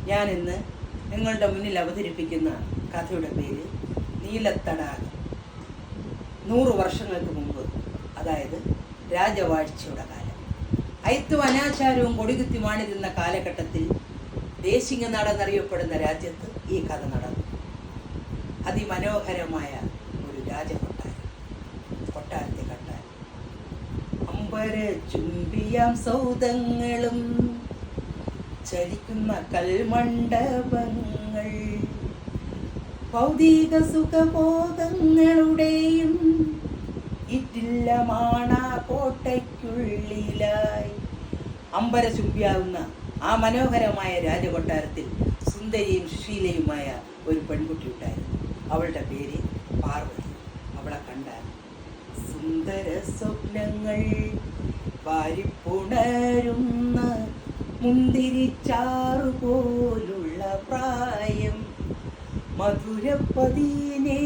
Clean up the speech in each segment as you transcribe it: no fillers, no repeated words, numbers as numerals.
ഞാൻ ഇന്ന് നിങ്ങളുടെ മുന്നിൽ അവതരിപ്പിക്കുന്ന കഥയുടെ പേര് നീലത്തടാകം. 100 വർഷങ്ങൾക്ക് മുമ്പ്, അതായത് രാജവാഴ്ചയുടെ കാലം, അയിത്തും അനാചാരവും കൊടികുത്തി മാണിരുന്ന കാലഘട്ടത്തിൽ ദേശിംഗനാട് എന്നറിയപ്പെടുന്ന രാജ്യത്ത് ഈ കഥ നടന്നു. അതിമനോഹരമായ ഒരു രാജകൊട്ടാരം. കൊട്ടാരത്തെ കണ്ടാൽ അമ്പര ചുംബിയാം സൗധങ്ങളും ചലിക്കുന്ന കൽമണ്ഡപങ്ങൾ, ഭൗതിക സുഖബോധങ്ങളുടെയും ഇറ്റില്ലമാണ കോട്ടയ്ക്കുള്ളിലായി. അമ്പര ചുംബിയാവുന്ന ആ മനോഹരമായ രാജകൊട്ടാരത്തിൽ സുന്ദരിയും സുശീലയുമായ ഒരു പെൺകുട്ടി ഉണ്ടായിരുന്നു. അവളുടെ പേര് പാർവതി. അവളെ കണ്ടാൽ സുന്ദര സ്വപ്നങ്ങൾ വാരിപ്പുണരുന്ന മുന്തിരിച്ചാറു പോലുള്ള പ്രായം, മധുര 17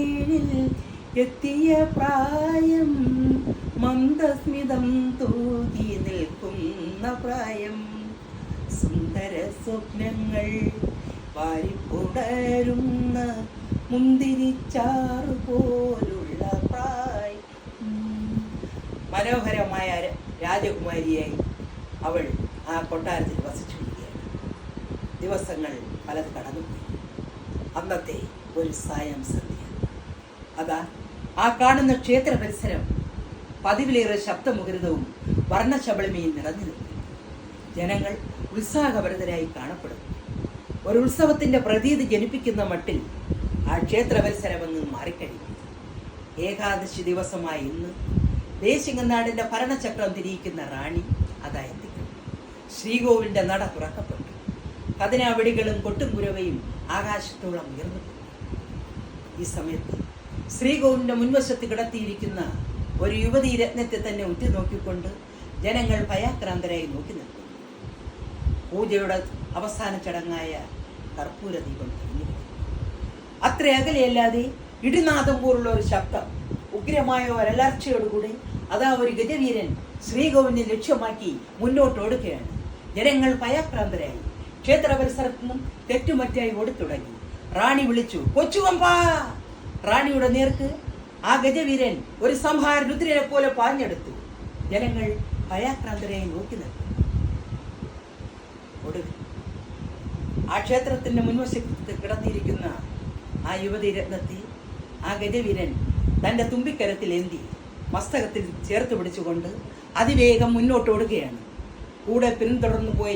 എത്തിയ പ്രായം, മന്ദസ്മിതം തൂകി നിൽക്കുന്ന പ്രായം, സുന്ദര സ്വപ്നങ്ങൾ വാരിപ്പുണരുന്ന മുന്തിരിച്ചാറു പോലുള്ള പ്രായം. മനോഹരമായ രാജകുമാരിയായി അവൾ ആ കൊട്ടാരത്തിൽ വസിച്ചുകൊണ്ടിരിക്കുകയാണ്. ദിവസങ്ങൾ പലത് കടന്നുപോയി. അന്നത്തെ ഒരു സായം സന്ധ്യ. അതാ ആ കാണുന്ന ക്ഷേത്ര പരിസരം പതിവിലേറെ ശബ്ദമുഖരിതവും വർണ്ണശബളിമയും നിറഞ്ഞു നിൽക്കുന്നു. ജനങ്ങൾ ഉത്സാഹഭരിതരായി കാണപ്പെടുന്നു. ഒരു ഉത്സവത്തിന്റെ പ്രതീതി ജനിപ്പിക്കുന്ന മട്ടിൽ ആ ക്ഷേത്ര പരിസരമെന്ന് മാറിക്കഴിഞ്ഞു. ഏകാദശി ദിവസമായ ഇന്ന് ദേശിംഗനാടിന്റെ ഭരണചക്രം തിരിയിക്കുന്ന റാണി അതായത് ശ്രീകോവിലിന്റെ നട തുറക്കപ്പെട്ടു. കതിനാവെടികളും കൊട്ടുംകുരവയും ആകാശത്തോളം ഉയർന്നു. ഈ സമയത്ത് ശ്രീകോവിലിന്റെ മുൻവശത്ത് കിടത്തിയിരിക്കുന്ന ഒരു യുവതീ രത്നത്തെ തന്നെ ഉറ്റുനോക്കിക്കൊണ്ട് ജനങ്ങൾ ഭയാക്രാന്തരായി നോക്കി നിൽക്കുന്നു. പൂജയുടെ അവസാന ചടങ്ങായ കർപ്പൂര ദീപം തെളിഞ്ഞു. അത്ര അകലെയല്ലാതെ ഇടിനാദം പോലുള്ള ഒരു ശബ്ദം, ഉഗ്രമായ ഒരലർച്ചയോടുകൂടി അതാ ഒരു ഗജവീരൻ ശ്രീകോവിലിനെ ലക്ഷ്യമാക്കി മുന്നോട്ട് ഓടുകയാണ്. ജനങ്ങൾ ഭയാക്രാന്തരായി ക്ഷേത്ര പരിസരത്തു നിന്നും തെറ്റുമറ്റായി ഓടിത്തുടങ്ങി. റാണി വിളിച്ചു, കൊച്ചുവമ്പാ! റാണിയുടെ നേർക്ക് ആ ഗജവീരൻ ഒരു സംഹാര രുദ്രനെ പോലെ പാഞ്ഞെടുത്തു. ജനങ്ങൾ ഭയാക്രാന്തരായി നോക്കി നിൽക്കും. ഒടുവിൽ ആ ക്ഷേത്രത്തിന്റെ മുൻവശത്ത് കിടത്തിയിരിക്കുന്ന ആ യുവതി രത്നത്തെ ആ ഗജവീരൻ തന്റെ തുമ്പിക്കരത്തിൽ ഏന്തി മസ്തകത്തിൽ ചേർത്ത് പിടിച്ചുകൊണ്ട് അതിവേഗം മുന്നോട്ട് ഓടുകയാണ്. കൂടെ പിന്തുടർന്നു പോയ